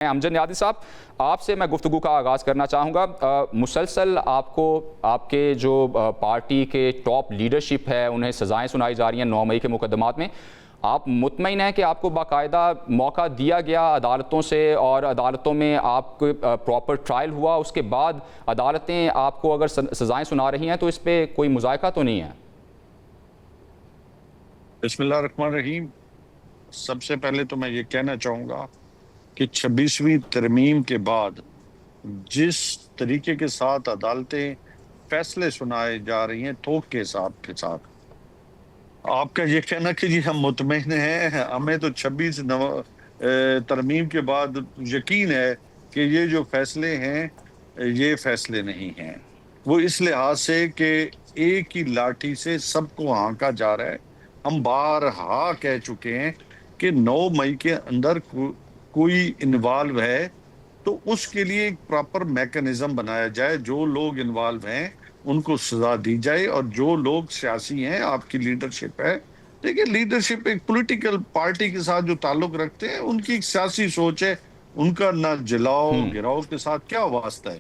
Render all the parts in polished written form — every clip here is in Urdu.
امجد نیازی صاحب، آپ سے میں گفتگو کا آغاز کرنا چاہوں گا۔ مسلسل آپ کو آپ کے جو پارٹی کے ٹاپ لیڈرشپ ہے انہیں سزائیں سنائی جا رہی ہیں 9 مئی کے مقدمات میں۔ آپ مطمئن ہیں کہ آپ کو باقاعدہ موقع دیا گیا عدالتوں سے اور عدالتوں میں آپ کو پراپر ٹرائل ہوا، اس کے بعد عدالتیں آپ کو اگر سزائیں سنا رہی ہیں تو اس پہ کوئی مذائقہ تو نہیں ہے؟ بسم اللہ الرحمن الرحیم۔ سب سے پہلے تو میں یہ کہنا چاہوں گا کہ 26ویں ترمیم کے بعد جس طریقے کے ساتھ عدالتیں فیصلے سنائے جا رہی ہیں تھوک کے ساتھ آپ کا یہ کہنا کہ جی ہم مطمئن ہیں، ہمیں تو 26 ترمیم کے بعد یقین ہے کہ یہ جو فیصلے ہیں یہ فیصلے نہیں ہیں۔ وہ اس لحاظ سے کہ ایک ہی لاٹھی سے سب کو ہانکا جا رہا ہے۔ ہم بارہا کہہ چکے ہیں کہ 9 مئی کے اندر کوئی انوالو ہے تو اس کے لیے ایک پراپر میکنزم بنایا جائے، جو لوگ انوالو ہیں ان کو سزا دی جائے، اور جو لوگ سیاسی ہیں، آپ کی لیڈرشپ ہے، دیکھیں لیڈرشپ ایک پولیٹیکل پارٹی کے ساتھ جو تعلق رکھتے ہیں ان کی ایک سیاسی سوچ ہے، ان کا نہ جلاؤ گراؤ کے ساتھ کیا واسطہ ہے۔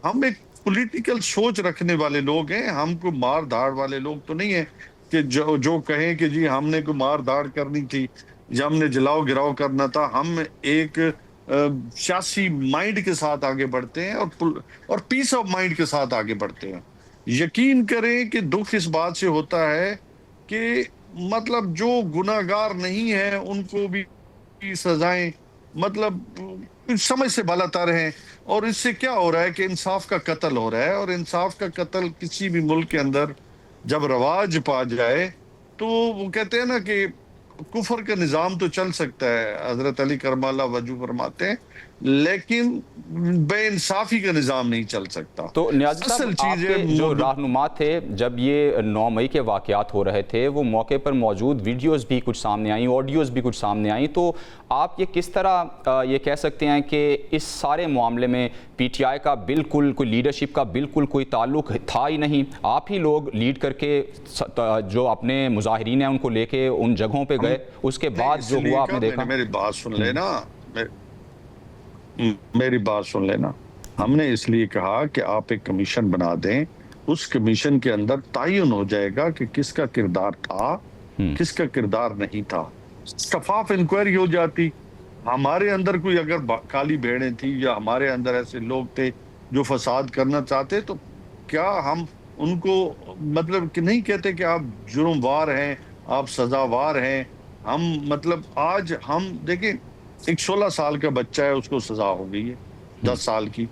ہم ایک پولیٹیکل سوچ رکھنے والے لوگ ہیں، ہم کو مار دھاڑ والے لوگ تو نہیں ہیں کہ جو کہیں کہ جی ہم نے کوئی مار دھاڑ کرنی تھی یا ہم نے جلاؤ گراؤ کرنا تھا۔ ہم ایک سیاسی مائنڈ کے ساتھ آگے بڑھتے ہیں اور پیس آف مائنڈ کے ساتھ آگے بڑھتے ہیں۔ یقین کریں کہ دکھ اس بات سے ہوتا ہے کہ مطلب جو گناہگار نہیں ہیں ان کو بھی سزائیں مطلب سمجھ سے بالا تر ہیں، اور اس سے کیا ہو رہا ہے کہ انصاف کا قتل ہو رہا ہے، اور انصاف کا قتل کسی بھی ملک کے اندر جب رواج پا جائے تو وہ کہتے ہیں نا کہ کفر کا نظام تو چل سکتا ہے، حضرت علی کرم اللہ وجہ فرماتے ہیں، لیکن بے انصافی کا نظام نہیں چل سکتا۔ تو نیازی صاحب، آپ کے جو رہنما تھے جب یہ 9 مئی کے واقعات ہو رہے تھے، وہ موقع پر موجود ویڈیوز بھی کچھ سامنے آئیں، آڈیوز بھی کچھ سامنے آئیں، تو آپ یہ کس طرح یہ کہہ سکتے ہیں کہ اس سارے معاملے میں پی ٹی آئی کا بالکل کوئی لیڈرشپ کا بالکل کوئی تعلق تھا ہی نہیں؟ آپ ہی لوگ لیڈ کر کے جو اپنے مظاہرین ہیں ان کو لے کے ان جگہوں پہ گئے، اس کے بعد جو ہوا آپ نے دیکھا؟ میری بات سن لینا، میری بات سن لینا۔ ہم نے اس لیے کہا کہ آپ ایک کمیشن بنا دیں، اس کمیشن کے اندر تعین ہو جائے گا کہ کس کا کردار تھا کس کا کردار نہیں تھا، شفاف انکوائری ہو جاتی۔ ہمارے اندر کوئی اگر کالی بھیڑیں تھی یا ہمارے اندر ایسے لوگ تھے جو فساد کرنا چاہتے تو کیا ہم ان کو مطلب کہ نہیں کہتے کہ آپ جرم وار ہیں، آپ سزاوار ہیں۔ ہم مطلب آج ہم دیکھیں ایک 16 سال کا بچہ ہے، اس کو سزا ہو گئی ہے 10 سال کی۔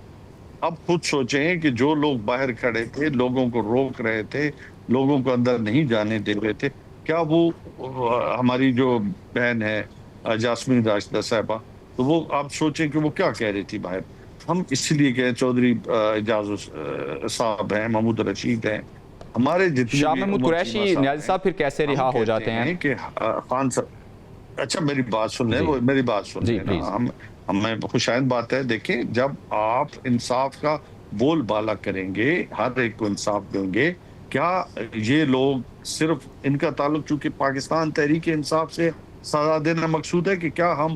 اب خود سوچیں کہ جو لوگ باہر کھڑے تھے، لوگوں کو روک رہے تھے، لوگوں کو اندر نہیں جانے دے رہے تھے، کیا وہ ہماری جو بہن ہے جاسمین راشدہ صاحبہ، تو وہ آپ سوچیں کہ وہ کیا کہہ رہی تھی باہر۔ ہم اس لیے کہ چودھری اعجاز صاحب ہیں، محمود رشید ہیں، ہمارے جتنے شاہ محمود قریشی نیازی صاحب پھر کیسے رہا ہو جاتے ہیں؟ کہ خان صاحب، اچھا میری بات سن لیں، میری بات سن لیں، ہمیں خوشائند بات ہے۔ دیکھیں جب آپ انصاف کا بول بالا کریں گے، ہر ایک کو انصاف دیں گے، کیا یہ لوگ صرف ان کا تعلق چونکہ پاکستان تحریک انصاف سے سزا دینا مقصود ہے، کہ کیا ہم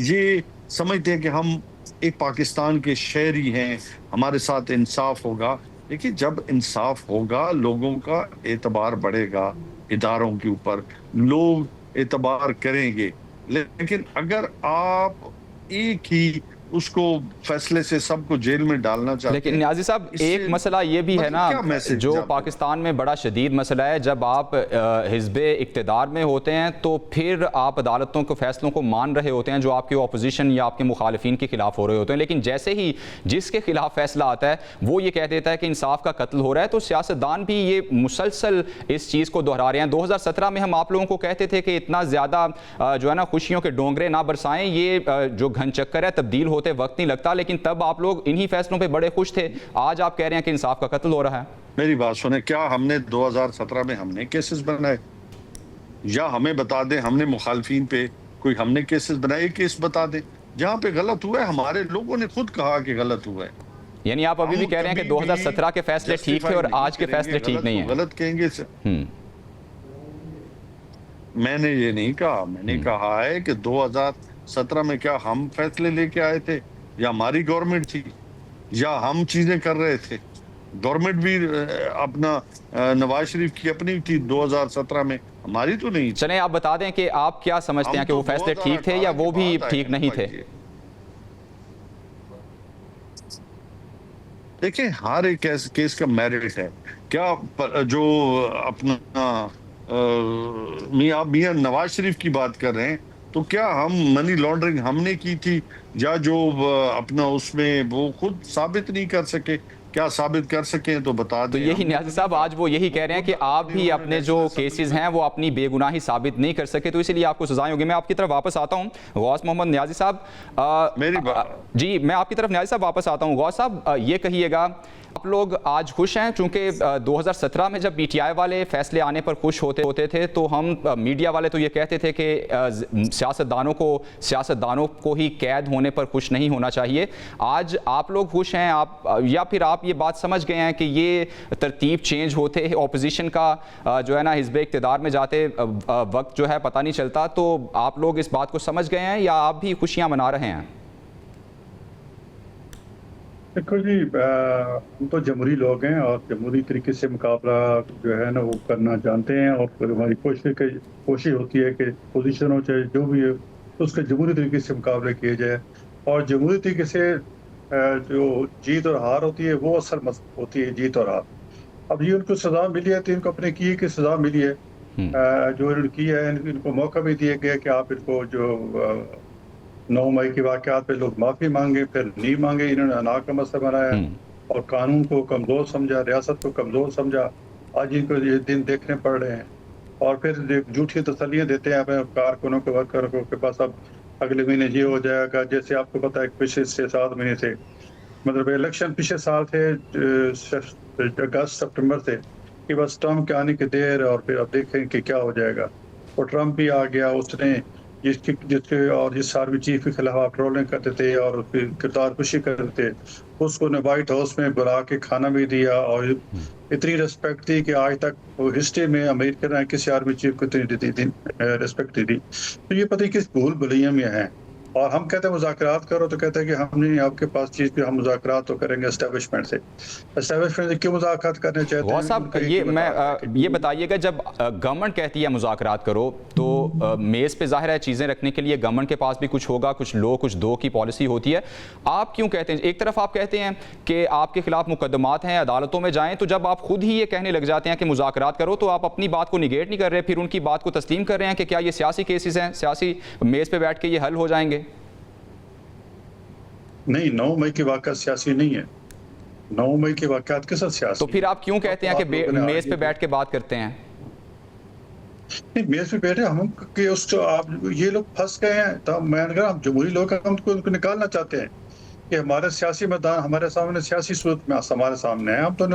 یہ سمجھتے ہیں کہ ہم ایک پاکستان کے شہری ہیں، ہمارے ساتھ انصاف ہوگا؟ دیکھیے جب انصاف ہوگا لوگوں کا اعتبار بڑھے گا، اداروں کے اوپر لوگ اعتبار کریں گے۔ لیکن اگر آپ ایک ہی اس کو فیصلے سے سب کو جیل میں ڈالنا چاہتے ہیں، لیکن نیازی صاحب ایک مسئلہ یہ بھی ہے نا جو پاکستان میں بڑا شدید مسئلہ ہے، جب آپ حزب اقتدار میں ہوتے ہیں تو پھر آپ عدالتوں کے فیصلوں کو مان رہے ہوتے ہیں جو آپ کے اپوزیشن یا آپ کے مخالفین کے خلاف ہو رہے ہوتے ہیں، لیکن جیسے ہی جس کے خلاف فیصلہ آتا ہے وہ یہ کہہ دیتا ہے کہ انصاف کا قتل ہو رہا ہے۔ تو سیاستدان بھی یہ مسلسل اس چیز کو دہرا رہے ہیں۔ 2017 میں ہم آپ لوگوں کو کہتے تھے کہ اتنا زیادہ جو ہے نا خوشیوں کے ڈونگرے نہ برسائیں، یہ جو گھن چکر ہے تبدیل ہوتے وقت نہیں لگتا، لیکن تب آپ لوگ انہی فیصلوں پہ بڑے خوش تھے۔ آج آپ کہہ رہے ہیں کہ انصاف کا قتل ہو رہا ہے۔ میری بات سنیں، کیا ہم نے 2017 میں ہم نے کیسز بنائے؟ یا ہمیں بتا دیں ہم نے مخالفین پہ کوئی ہم نے کیسز بنائے؟ ایک کیس بتا دیں جہاں پہ غلط ہوا ہے، ہمارے لوگوں نے خود کہا کہ غلط ہوا ہے۔ یعنی آپ ابھی بھی کہہ رہے ہیں کہ 2017 کے فیصلے ٹھیک تھے اور آج کے فیصلے ٹھیک نہیں ہیں؟ غلط کہیں گے میں نے یہ نہیں کہا، میں نے کہا ہے کہ 2017 میں کیا ہم فیصلے لے کے آئے تھے یا ہماری گورنمنٹ تھی یا ہم چیزیں کر رہے تھے؟ گورنمنٹ بھی اپنا نواز شریف کی اپنی تھی 2017 میں، ہماری تو نہیں تھی۔ چلیں آپ بتا دیں کہ آپ کیا سمجھتے ہیں کہ وہ فیصلے ٹھیک تھے یا وہ بھی ٹھیک نہیں تھے؟ دیکھیں ہر ایک کیس کا میرٹ ہے، کیا جو اپنا میاں نواز شریف کی بات کر رہے ہیں تو کیا ہم منی لانڈرنگ ہم نے کی تھی یا جو اپنا اس میں وہ خود ثابت نہیں کر سکے؟ کیا ثابت کر سکیں تو بتا دیں۔ تو یہی نیازی صاحب آج وہ یہی کہہ رہے ہیں کہ آپ بھی اپنے جو کیسز ہیں وہ اپنی بے گناہی ثابت نہیں کر سکے تو اسی لیے آپ کو سزائیں ہوگی۔ میں آپ کی طرف واپس آتا ہوں غوث محمد نیازی صاحب، جی میں آپ کی طرف نیازی صاحب واپس آتا ہوں۔ غوث صاحب یہ کہیے گا، آپ لوگ آج خوش ہیں چونکہ 2017 میں جب پی ٹی آئی والے فیصلے آنے پر خوش ہوتے تھے تو ہم میڈیا والے تو یہ کہتے تھے کہ سیاستدانوں کو ہی قید ہونے پر خوش نہیں ہونا چاہیے۔ آج آپ لوگ خوش ہیں یا پھر آپ یہ بات سمجھ گئے ہیں کہ یہ ترتیب چینج ہوتے اپوزیشن کا جو ہے نا حزب اقتدار میں جاتے وقت جو ہے پتہ نہیں چلتا، تو آپ لوگ اس بات کو سمجھ گئے ہیں یا آپ بھی خوشیاں منا رہے ہیں؟ دیکھو جی، ہم تو جمہوری لوگ ہیں اور جمہوری طریقے سے مقابلہ جو ہے نا وہ کرنا جانتے ہیں، اور پھر ہماری کوشش ہوتی ہے کہ پوزیشن ہو چاہے جو بھی ہے اس کے جمہوری طریقے سے مقابلے کیے جائے، اور جمہوری طریقے سے جو جیت اور ہار ہوتی ہے وہ اصل ہوتی ہے جیت اور ہار۔ اب یہ ان کو سزا ملی ہے تو ان کو اپنے کیے کی سزا ملی ہے، جو انہوں نے کی ہے ان کو موقع بھی دیا گیا کہ آپ ان کو جو 9 مئی کے واقعات پہ لوگ معافی مانگے، پھر نہیں مانگے، انہوں نے انا کا مسئلہ بنایا اور قانون کو کمزور سمجھا، ریاست کو کمزور سمجھا۔ آج ان کو یہ دن دیکھنے پڑ رہے ہیں اور پھر جھوٹی تسلیاں دیتے ہیں اپنے کارکنوں کے ورکروں کو کہ بس اب اگلے مہینے یہ ہو جائے گا۔ جیسے آپ کو پتہ ہے پچھلے 6-7 مہینے تھے، مطلب الیکشن پچھلے سال تھے اگست سپٹمبر سے، کہ بس ٹرمپ کے آنے کی دیر اور پھر اب دیکھیں کہ کیا ہو جائے گا۔ اور ٹرمپ بھی آ گیا، اس نے جس آرمی چیف کے خلاف آپ ٹرولنگ کرتے تھے اور پھر کردار کشی کرتے تھے، اس کو وائٹ ہاؤس میں بلا کے کھانا بھی دیا اور اتنی ریسپیکٹ دی کہ آج تک وہ ہسٹری میں امریکہ نے کسی آرمی چیف کو اتنی ریسپیکٹ دی۔ تو یہ پتہ کس بھول بھلیاں میں ہیں، اور ہم کہتے ہیں مذاکرات کرو تو کہتے ہیں کہ ہم نہیں، آپ کے پاس چیز کہ ہم مذاکرات تو کریں گے اسٹیبلشمنٹ سے کیوں مذاکرات کرنے چاہتے ہیں؟ غوث صاحب یہ بتائیے گا، جب گورنمنٹ کہتی ہے مذاکرات کرو تو میز پہ ظاہر ہے چیزیں رکھنے کے لیے گورنمنٹ کے پاس بھی کچھ ہوگا، کچھ لو کچھ دو کی پالیسی ہوتی ہے۔ آپ کیوں کہتے ہیں، ایک طرف آپ کہتے ہیں کہ آپ کے خلاف مقدمات ہیں، عدالتوں میں جائیں، تو جب آپ خود ہی یہ کہنے لگ جاتے ہیں کہ مذاکرات کرو تو آپ اپنی بات کو نیگیٹ نہیں کر رہے، پھر ان کی بات کو تسلیم کر رہے ہیں کہ کیا یہ سیاسی کیسز ہیں، سیاسی میز پہ بیٹھ کے یہ حل ہو جائیں گے؟ نہیں، 9 مئی کے واقعات سیاسی نہیں ہے، 9 مئی کے واقعات کے ساتھ سیاسی۔ تو پھر آپ کیوں کہتے ہیں کہ میز پہ بیٹھ کے بات کرتے ہیں؟ نہیں، میز پہ بیٹھے ہم کہ اس کو آپ یہ لوگ پھنس گئے ہیں، تو میں نے کہا ہم جمہوری لوگ ہم ان کو نکالنا چاہتے ہیں کہ ہمارے سیاسی میدان ہمارے سامنے سیاسی صورت میں ہمارے سامنے ہے، ہم تو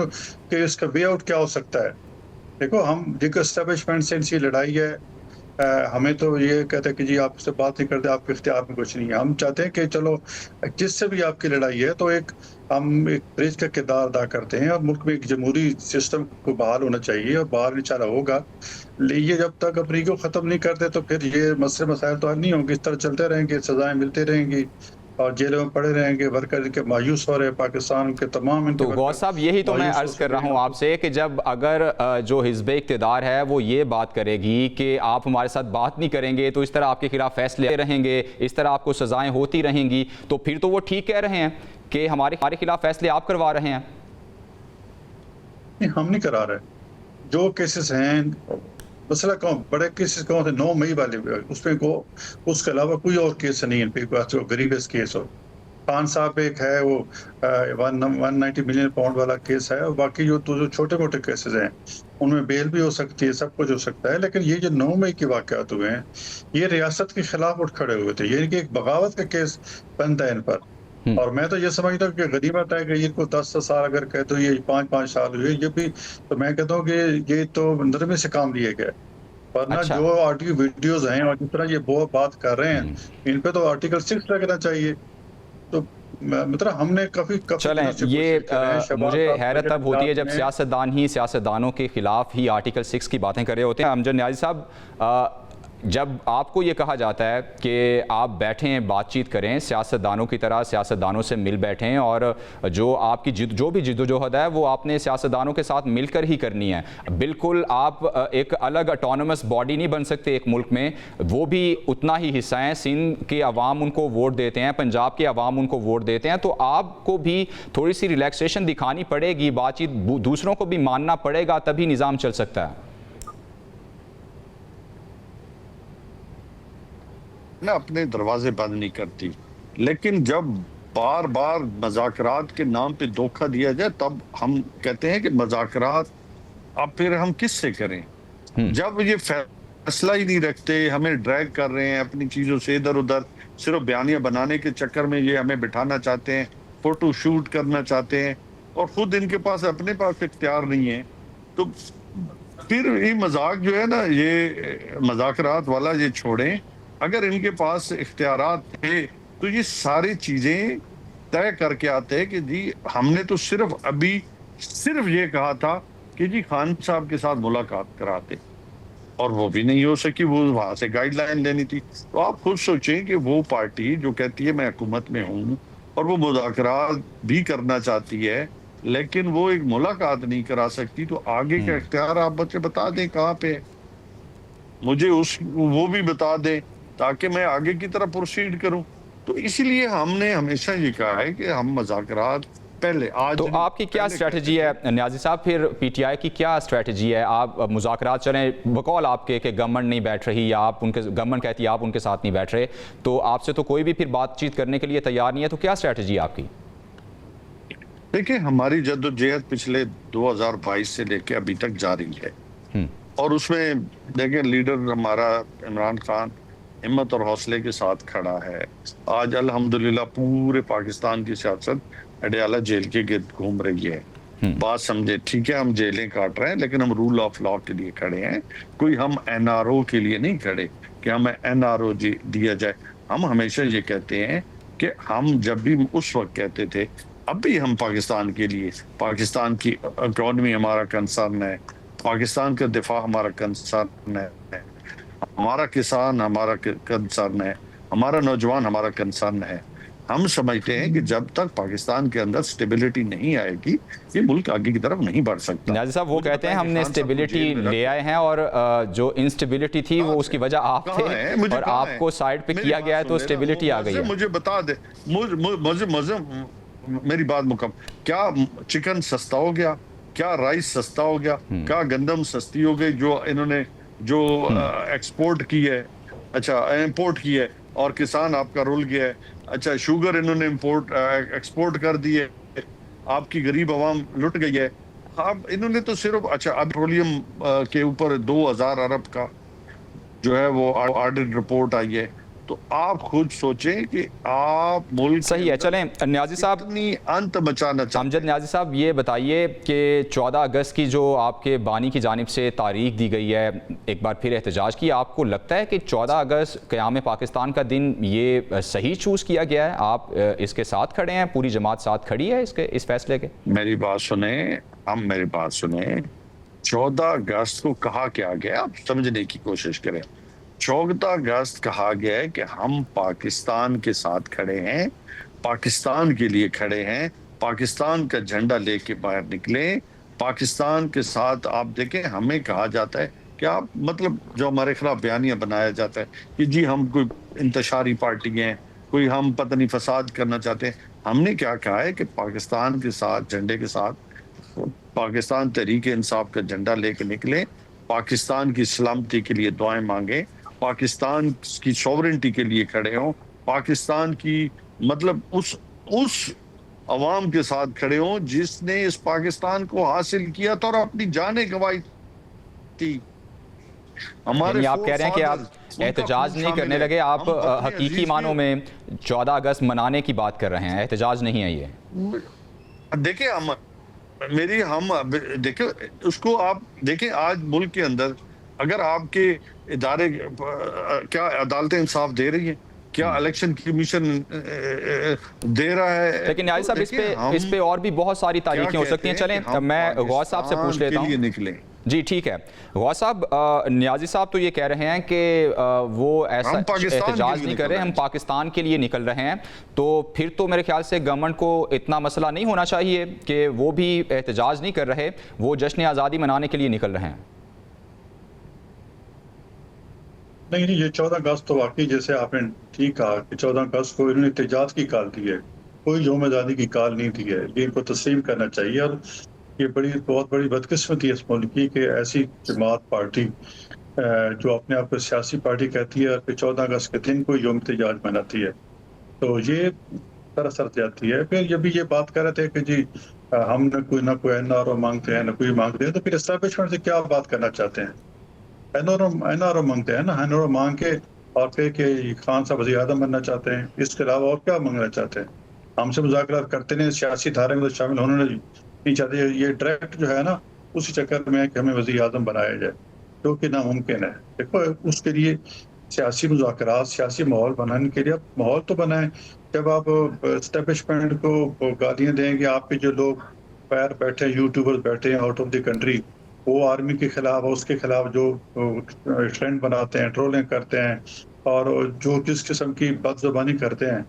کہ اس کا وے آؤٹ کیا ہو سکتا ہے۔ دیکھو ہم جو اسٹیبلشمنٹ سے ان کی لڑائی ہے، ہمیں تو یہ کہتے ہیں کہ جی آپ سے بات نہیں کرتے، آپ کے اختیار میں کچھ نہیں ہے۔ ہم چاہتے ہیں کہ چلو جس سے بھی آپ کی لڑائی ہے تو ہم ایک برج کا کردار ادا کرتے ہیں، اور ملک میں ایک جمہوری سسٹم کو بحال ہونا چاہیے، اور بحال انشاءاللہ ہوگا۔ یہ جب تک اپنی کو ختم نہیں کرتے تو پھر یہ مسائل تو حل نہیں ہوں گے، اس طرح چلتے رہیں گے، سزائیں ملتے رہیں گی اور جیلوں میں پڑے رہیں گے، ورکر کے مایوس ہو رہے ہیں پاکستان کے تمام۔ تو غوث صاحب یہی تو میں عرض کر رہا ہوں آپ سے کہ جب اگر جو حزب اقتدار ہے وہ یہ بات کرے گی کہ آپ ہمارے ساتھ بات نہیں کریں گے تو اس طرح آپ کے خلاف فیصلے رہیں گے، اس طرح آپ کو سزائیں ہوتی رہیں گی، تو پھر تو وہ ٹھیک کہہ رہے ہیں کہ ہمارے خلاف فیصلے آپ کروا رہے ہیں۔ نہیں، ہم نہیں کرا رہے۔ جو کیسز ہیں مسئلہ بڑے کیسز کون تھے 9 مئی والے، اس میں اس کے علاوہ کوئی اور کیس نہیں ہے، جو غریبیت کیس ہو۔ خان صاحب ایک ہے وہ 190 ملین پاؤنڈ والا کیس ہے، اور باقی جو چھوٹے موٹے کیسز ہیں ان میں بیل بھی ہو سکتی ہے، سب کچھ ہو سکتا ہے۔ لیکن یہ جو 9 مئی کے واقعات ہوئے ہیں یہ ریاست کے خلاف اٹھ کھڑے ہوئے تھے، یعنی کہ ایک بغاوت کا کیس بنتا ہے ان پر۔ اور میں تو یہ سمجھتا ہوں کہ غنیمت ہے کہ ان کو 10 سال اگر کہے تو یہ 5 سال ہوئے، یہ بھی تو میں کہتا ہوں کہ یہ تو نرمی سے کام لیے گئے، ورنہ جو آڈیو ویڈیوز ہیں اور جس طرح یہ بات کر رہے ہیں ان پہ تو آرٹیکل 6 لگنا چاہیے۔ تو مطلب ہم نے کافی چلیں، یہ مجھے حیرت اب ہوتی ہے جب سیاستدان ہی سیاستدانوں کے خلاف ہی آرٹیکل 6 کی باتیں کر رہے ہوتے ہیں۔ امجد نیازی صاحب، جب آپ کو یہ کہا جاتا ہے کہ آپ بیٹھیں بات چیت کریں سیاستدانوں کی طرح سیاستدانوں سے مل بیٹھیں اور جو آپ کی جو بھی جدوجہد ہے وہ آپ نے سیاستدانوں کے ساتھ مل کر ہی کرنی ہے، بالکل آپ ایک الگ اٹونومس باڈی نہیں بن سکتے ایک ملک میں، وہ بھی اتنا ہی حصہ ہیں، سندھ کے عوام ان کو ووٹ دیتے ہیں، پنجاب کے عوام ان کو ووٹ دیتے ہیں، تو آپ کو بھی تھوڑی سی ریلیکسیشن دکھانی پڑے گی، بات چیت دوسروں کو بھی ماننا پڑے گا، تبھی نظام چل سکتا ہے۔ نہ اپنے دروازے بند نہیں کرتی، لیکن جب بار بار مذاکرات کے نام پہ دھوکہ دیا جائے تب ہم کہتے ہیں کہ مذاکرات اب پھر ہم کس سے کریں؟ جب یہ فیصلہ ہی نہیں رکھتے، ہمیں ڈریگ کر رہے ہیں اپنی چیزوں سے ادھر ادھر، صرف بیانیہ بنانے کے چکر میں یہ ہمیں بٹھانا چاہتے ہیں، فوٹو شوٹ کرنا چاہتے ہیں، اور خود ان کے پاس اپنے پاس اختیار نہیں ہے، تو پھر یہ مذاق جو ہے نا، یہ مذاکرات والا یہ چھوڑیں۔ اگر ان کے پاس اختیارات تھے تو یہ ساری چیزیں طے کر کے آتے ہیں کہ جی ہم نے تو صرف ابھی صرف یہ کہا تھا کہ جی خان صاحب کے ساتھ ملاقات کراتے، اور وہ بھی نہیں ہو سکی، وہ وہاں سے گائیڈ لائن لینی تھی۔ تو آپ خود سوچیں کہ وہ پارٹی جو کہتی ہے میں حکومت میں ہوں اور وہ مذاکرات بھی کرنا چاہتی ہے لیکن وہ ایک ملاقات نہیں کرا سکتی، تو آگے کا اختیار آپ مجھے بتا دیں کہاں پہ، مجھے وہ بھی بتا دیں تاکہ میں آگے کی طرف پروسیڈ کروں۔ تو اسی لیے ہم نے ہمیشہ یہ کہا ہے کہ ہم مذاکرات پہلے تو آپ کی کیا اسٹریٹجی ہے نیازی صاحب؟ پھر پی ٹی آئی کی کیا اسٹریٹجی ہے؟ آپ مذاکرات چلیں بقول آپ کے کہ گورنمنٹ نہیں بیٹھ رہی یا آپ ان کے گورنمنٹ کہتی ہے آپ ان کے ساتھ نہیں بیٹھ رہے، تو آپ سے تو کوئی بھی پھر بات چیت کرنے کے لیے تیار نہیں ہے، تو کیا اسٹریٹجی ہے آپ کی؟ دیکھیں ہماری جدوجہد پچھلے 2022 سے لے کے ابھی تک جاری ہے، اور اس میں دیکھیں لیڈر ہمارا عمران خان ہمت اور حوصلے کے ساتھ کھڑا ہے۔ آج الحمدللہ پورے پاکستان کی سیاست اڈیالہ جیل کے گرد گھوم رہی ہے۔ بات سمجھے، ٹھیک ہے ہم جیلیں کاٹ رہے ہیں لیکن ہم رول آف لا کے لیے کھڑے ہیں، کوئی ہم این آر او کے لیے نہیں کھڑے کہ ہمیں این آر او دیا جائے۔ ہم ہمیشہ یہ کہتے ہیں کہ ہم جب بھی اس وقت کہتے تھے، اب بھی ہم پاکستان کے لیے، پاکستان کی اکانومی ہمارا کنسرن ہے، پاکستان کا دفاع ہمارا کنسرن ہے، ہمارا کسان ہمارا کنسرن ہے، ہمارا نوجوان ہمارا کنسرن ہے۔ ہم سمجھتے ہیں کہ جب تک پاکستان کے اندر سٹیبلٹی نہیں آئے گی یہ ملک آگے کی طرف نہیں بڑھ سکتا۔ نیازی صاحب وہ کہتے ہیں ہم نے سٹیبلٹی لے آئے ہیں، اور جو انسٹیبلٹی تھی وہ اس کی وجہ آپ تھے اور آپ کو سائیڈ پہ کیا گیا ہے تو سٹیبلٹی آ گئی ہے۔ مجھے بتا دے، میری بات مکمل، کیا چکن سستا ہو گیا؟ کیا رائس سستا ہو گیا؟ کیا گندم سستی ہو گئی جو انہوں نے جو ایکسپورٹ کی ہے، اچھا امپورٹ کی ہے، اور کسان آپ کا رول گیا ہے؟ اچھا شوگر انہوں نے ایکسپورٹ کر دی ہے، آپ کی غریب عوام لٹ گئی ہے۔ اب انہوں نے تو صرف اچھا پیٹرولیم کے اوپر 2000 ارب کا جو ہے وہ آڈٹ رپورٹ آئی ہے، تو آپ خود سوچیں کہ آپ ملک صحیح ہے۔ چلیں نیازی صاحب، انت مچانا چاہتے ہیں۔ امجد نیازی صاحب یہ بتائیے کہ 14 اگست کی جو آپ کے بانی کی جانب سے تاریخ دی گئی ہے، ایک بار پھر احتجاج کی، آپ کو لگتا ہے کہ 14 اگست قیام پاکستان کا دن یہ صحیح چوز کیا گیا ہے؟ آپ اس کے ساتھ کھڑے ہیں، پوری جماعت ساتھ کھڑی ہے اس فیصلے کے؟ میری بات سنیں، 14 اگست کو کہا کیا گیا آپ سمجھنے کی کوشش کریں۔ 14 اگست کہا گیا ہے کہ ہم پاکستان کے ساتھ کھڑے ہیں، پاکستان کے لیے کھڑے ہیں، پاکستان کا جھنڈا لے کے باہر نکلیں، پاکستان کے ساتھ۔ آپ دیکھیں ہمیں کہا جاتا ہے کہ آپ مطلب جو ہمارے خلاف بیانیہ بنایا جاتا ہے کہ جی ہم کوئی انتشاری پارٹی ہیں، کوئی ہم پتہ نہیں فساد کرنا چاہتے ہیں۔ ہم نے کیا کہا ہے کہ پاکستان کے ساتھ، جھنڈے کے ساتھ، پاکستان تحریک انصاف کا جھنڈا لے کے نکلیں، پاکستان کی سلامتی کے لیے دعائیں مانگیں، پاکستان کی سوورنٹی کے لیے کھڑے ہوں، پاکستان کی مطلب اس عوام کے ساتھ کھڑے ہوں جس نے اس پاکستان کو حاصل کیا تھا اور اپنی جانیں گنوائی تھی۔ یعنی آپ کہہ رہے ہیں کہ آپ احتجاج نہیں کرنے لگے، آپ حقیقی معنوں میں 14 اگست منانے کی بات کر رہے ہیں، احتجاج نہیں ہے یہ؟ دیکھیں ہم دیکھیں اس کو، آپ دیکھیں آج ملک کے اندر اگر آپ کے ادارے کیا عدالتیں انصاف دے رہی ہیں؟ کیا الیکشن کمیشن دے رہا ہے؟ لیکن نیازی صاحب اس پہ اور بھی بہت ساری تاریخیں ہو سکتی ہیں۔ چلیں میں غوث صاحب سے پوچھ لیتا ہوں، جی ٹھیک ہے غوث صاحب، نیازی صاحب تو یہ کہہ رہے ہیں کہ وہ ایسا احتجاج نہیں کر رہے، ہم پاکستان کے لیے نکل رہے ہیں، تو پھر تو میرے خیال سے گورنمنٹ کو اتنا مسئلہ نہیں ہونا چاہیے کہ وہ بھی احتجاج نہیں کر رہے، وہ جشن آزادی منانے کے لیے نکل رہے ہیں۔ نہیں، یہ 14 اگست تو واقعی جیسے آپ نے ٹھیک کہا کہ 14 اگست کو انہوں نے احتجاج کی کال دی ہے، کوئی یوم آزادی کی کال نہیں دی ہے، یہ ان کو تسلیم کرنا چاہیے۔ اور یہ بہت بڑی بدقسمتی ہے اس ملک کی کہ ایسی جماعت پارٹی جو اپنے آپ کو سیاسی پارٹی کہتی ہے اور پھر 14 اگست کے دن کوئی یوم احتجاج مناتی ہے، تو یہ سراسر جاتی ہے۔ پھر جب بھی یہ بات کر رہے تھے کہ جی ہم نہ کوئی NRO مانگتے ہیں نہ کوئی مانگتے ہیں، تو پھر اسٹیبلشمنٹ سے کیا بات کرنا چاہتے ہیں؟ NRO مانگتے ہیں نا، NRO مانگ کے اور پھر کہ خان صاحب وزیر اعظم بننا چاہتے ہیں، اس کے علاوہ اور کیا مانگنا چاہتے ہیں؟ ہم سے مذاکرات کرتے ہیں، سیاسی دھارے میں شامل ہونے نہیں چاہتے، یہ ڈائریکٹ جو ہے نا اسی چکر میں ہے کہ ہمیں وزیر اعظم بنایا جائے، جو کہ ناممکن ہے۔ دیکھو اس کے لیے سیاسی مذاکرات، سیاسی ماحول بنانے کے لیے آپ ماحول تو بنائیں۔ جب آپ اسٹیبلشمنٹ کو گالیاں دیں گے، آپ کے جو لوگ پیر بیٹھے یوٹیوبر بیٹھے ہیں آؤٹ آف دی کنٹری، وہ آرمی کے خلاف اس کے خلاف جو ٹرینڈ بناتے ہیں، ٹرولنگ کرتے ہیں اور جو جس قسم کی بد زبانی کرتے ہیں،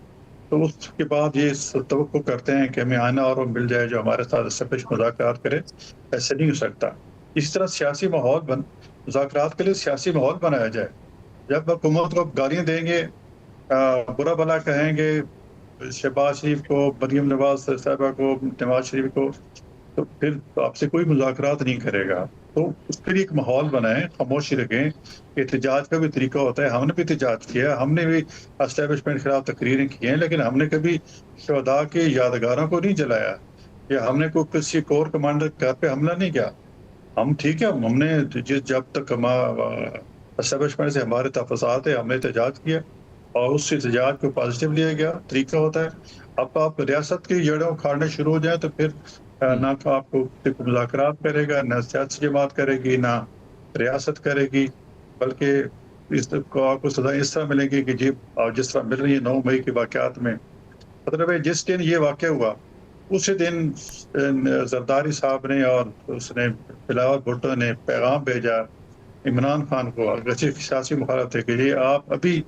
تو اس کے بعد یہ توقع کرتے ہیں کہ ہمیں آنا اور مل جائے جو ہمارے ساتھ اسٹیبلش مذاکرات کرے۔ ایسے نہیں ہو سکتا۔ اس طرح سیاسی ماحول مذاکرات کے لیے سیاسی ماحول بنایا جائے۔ جب حکومت کو گالیاں دیں گے، برا بھلا کہیں گے شہباز شریف کو، مریم نواز صاحبہ کو، نواز شریف کو، تو پھر آپ سے کوئی مذاکرات نہیں کرے گا۔ تو اس کے لیے ایک ماحول بنائیں، خاموشی رکھیں۔ احتجاج کا بھی طریقہ ہوتا ہے، ہم نے بھی احتجاج کیا، ہم نے بھی اسٹیبلشمنٹ کے خلاف تقریریں کی ہیں، لیکن ہم نے کبھی شہداء کے یادگاروں کو نہیں جلایا، یا ہم نے کوئی کسی کور کمانڈر گھر پہ حملہ نہیں کیا۔ ہم ٹھیک ہے، ہم نے جب تک اسٹیبلشمنٹ سے ہمارے تحفظات ہے، ہم نے احتجاج کیا اور اس احتجاج کو پازیٹیو لیا گیا، طریقہ ہوتا ہے۔ اب آپ ریاست کی جڑیں اکھاڑنے شروع ہو جائیں تو پھر نہ تو آپ کو مذاکرات کرے گا، نہ سیاسی جماعت کرے گی، نہ ریاست کرے گی، بلکہ اس کو آپ کو سزا اس طرح ملے گی کہ جی جس طرح مل رہی ہے 9 مئی کے واقعات میں۔ مطلب ہے جس دن یہ واقعہ ہوا اسی دن زرداری صاحب نے اور اس نے بلاول بھٹو نے پیغام بھیجا عمران خان کو، اگرچہ سیاسی مخالف تھے، کہ یہ آپ ابھی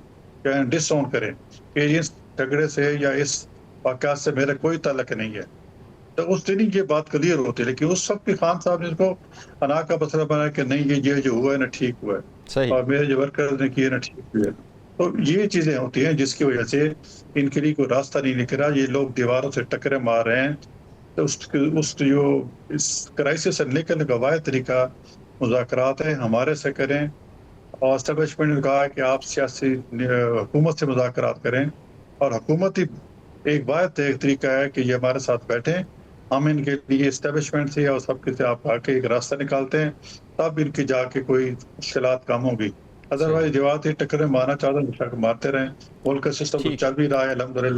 ڈس آن کریں کہ اس جھگڑے سے یا اس واقعات سے میرا کوئی تعلق نہیں ہے۔ تو اس دن ہی یہ بات کلیئر ہوتی ہے، لیکن اس وقت بھی خان صاحب نے اس کو انا کا مسئلہ بنایا کہ نہیں یہ جو ہوا ہے نا ٹھیک ہوا ہے، اور میرے جو ورکرز نے کیے نا ٹھیک ہوئے۔ تو یہ چیزیں ہوتی ہیں جس کی وجہ سے ان کے لیے کوئی راستہ نہیں نکل رہا، یہ لوگ دیواروں سے ٹکرے مار رہے ہیں۔ تو اس کرائسس سے نکلنے کا واحد طریقہ مذاکرات ہے، ہمارے سے کریں، اور اسٹیبلشمنٹ نے کہا کہ آپ سیاسی حکومت سے مذاکرات کریں، اور حکومتی ایک واحد طریقہ ہے کہ یہ ہمارے ساتھ بیٹھیں، ہم ان کے لیے اسٹیبلشمنٹ سے یا سب کے سے آپ آ کے ایک راستہ نکالتے ہیں، تب ان کی جا کے کوئی مشکلات کم ہوگی۔ ادروائز دیوار ٹکرے مارنا چاہتے ہیں، مارتے رہیں، ملک کا سسٹم تو چل بھی رہا ہے الحمدللہ۔